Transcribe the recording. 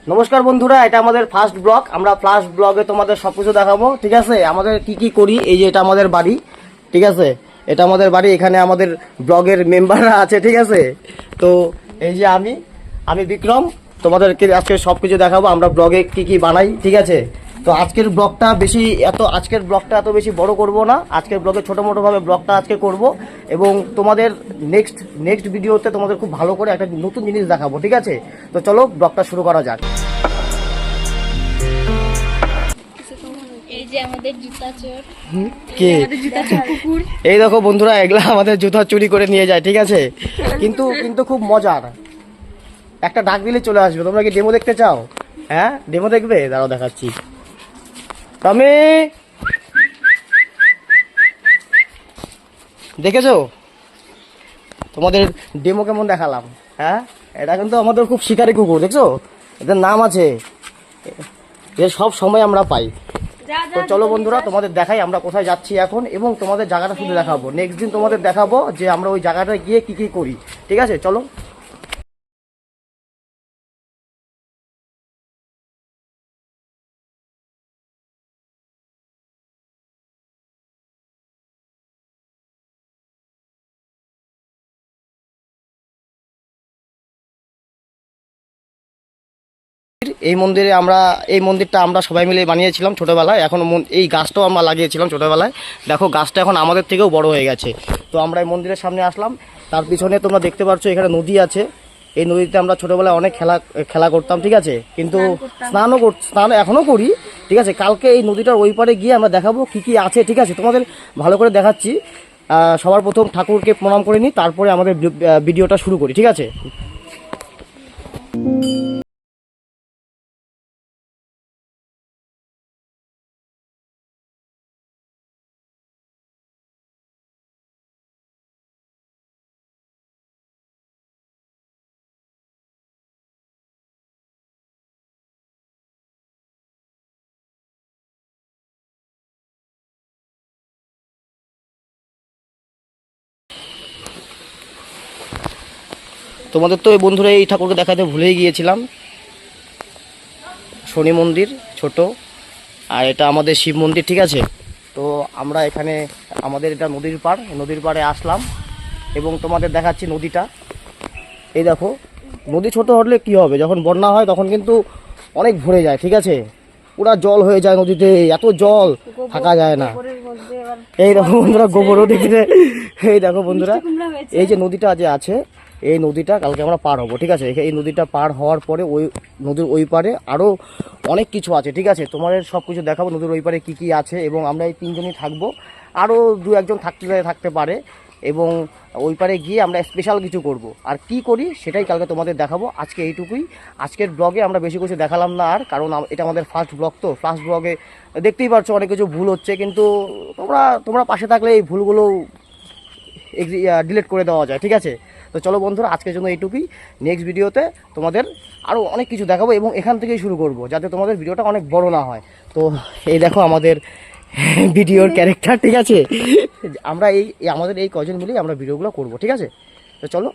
নমস্কার বন্ধুরা, এটা আমাদের ফার্স্ট ব্লগ। আমরা ফার্স্ট ব্লগে তোমাদের সবকিছু দেখাবো, ঠিক আছে। আমাদের কি কি করি, এই যে এটা আমাদের বাড়ি, ঠিক আছে। এটা আমাদের বাড়ি, এখানে আমাদের ব্লগের মেম্বাররা আছে, ঠিক আছে। তো এই যে আমি বিক্রম, তোমাদেরকে আজকে সবকিছু দেখাবো আমরা ব্লগে কি কি বানাই, ঠিক আছে। তো আজকের ব্লগটা এত বেশি বড় করব না। আজকের ব্লগে ছোটো মোটোভাবে ব্লগটা আজকে করব, এবং তোমাদের নেক্সট ভিডিওতে তোমাদের খুব ভালো করে একটা নতুন জিনিস দেখাবো, ঠিক আছে। তো চলো ব্লগটা শুরু করা যাক। এই যে আমাদের জুতা চোর, কে? এই দেখো বন্ধুরা, এগুলা আমাদের জুতা চুরি করে নিয়ে যায়, ঠিক আছে। কিন্তু খুব মজার। একটা ডাক দিলে চলে আসবে। তোমরা কি ডেমো দেখতে চাও? হ্যাঁ, ডেমো দেখবে? দাঁড়াও দেখাচ্ছি। তুমি দেখেছো? তোমাদের ডেমো কেমন দেখালাম? হ্যাঁ, এটা কিন্তু আমাদের খুব শিকারী কুকুর, দেখছো? এদের নাম আছে, এর সব সময় আমরা পাই। তো চলো বন্ধুরা, তোমাদের দেখাই আমরা কোথায় যাচ্ছি এখন, এবং তোমাদের জায়গাটা শুধু দেখাবো। নেক্সট দিন তোমাদের দেখাবো যে আমরা ওই জায়গাটায় গিয়ে কি কি করি, ঠিক আছে। চলো। এই মন্দিরটা আমরা সবাই মিলে বানিয়েছিলাম ছোটোবেলায়। এখন এই গাছটাও আমরা লাগিয়েছিলাম ছোটোবেলায়। দেখো গাছটা এখন আমাদের থেকেও বড় হয়ে গেছে। তো আমরা এই মন্দিরের সামনে আসলাম। তার পিছনে তোমরা দেখতে পাচ্ছ এখানে নদী আছে। এই নদীতে আমরা ছোটোবেলায় অনেক খেলা করতাম, ঠিক আছে। কিন্তু স্নান এখনও করি, ঠিক আছে। কালকে এই নদীটার ওই পারে গিয়ে আমরা দেখাবো কি কি আছে, ঠিক আছে। তোমাদের ভালো করে দেখাচ্ছি। সবার প্রথম ঠাকুরকে প্রণাম করে নিই, তারপরে আমাদের ভিডিওটা শুরু করি, ঠিক আছে। তোমাদের তো এই বন্ধুরা এই ঠাকুরকে দেখাতে ভুলেই গিয়েছিলাম। শনি মন্দির ছোট, আর এটা আমাদের শিব মন্দির, ঠিক আছে। তো আমরা এখানে আমাদের এটা নদীর পাড়ে আসলাম, এবং তোমাদের দেখাচ্ছি নদীটা। এই দেখো, নদী ছোট হলে কি হবে, যখন বন্যা হয় তখন কিন্তু অনেক ভরে যায়, ঠিক আছে। পুরা জল হয়ে যায় নদীতে, এত জল থাকা যায় না। এই দেখো বন্ধুরা, গোবরও দেখেছে। এই দেখো বন্ধুরা, এই যে নদীটা যে আছে, এই নদীটা কালকে আমরা পার হবো, ঠিক আছে। এই নদীটা পার হওয়ার পরে ওই নদীর ওই পারে আরও অনেক কিছু আছে, ঠিক আছে। তোমাদের সব কিছু দেখাবো নদীর ওই পারে কী কী আছে, এবং আমরা এই তিনজনই থাকবো। আরও দু একজন থাকতে পারে, এবং ওই পারে গিয়ে আমরা স্পেশাল কিছু করব। আর কি করি সেটাই কালকে তোমাদের দেখাবো। আজকে এইটুকুই। আজকের ব্লগে আমরা বেশি কিছু দেখালাম না আর, কারণ এটা আমাদের ফার্স্ট ব্লগ। তো ফার্স্ট ব্লগে দেখতেই পারছো অনেক কিছু ভুল হচ্ছে, কিন্তু তোমরা পাশে থাকলে এই ভুলগুলো ডিলিট করে দেওয়া যায়, ঠিক আছে। তো চলো বন্ধুরা, আজকের জন্য এইটুকুই। নেক্সট ভিডিওতে তোমাদের আরও অনেক কিছু দেখাবো, এবং এখান থেকেই শুরু করব, যাতে তোমাদের ভিডিওটা অনেক বড় না হয়। তো এই দেখো আমাদের ভিডিওর ক্যারেক্টার, ঠিক আছে। আমরা আমাদের এই কজন মিলেই আমরা ভিডিওগুলো করব, ঠিক আছে। তো চলো।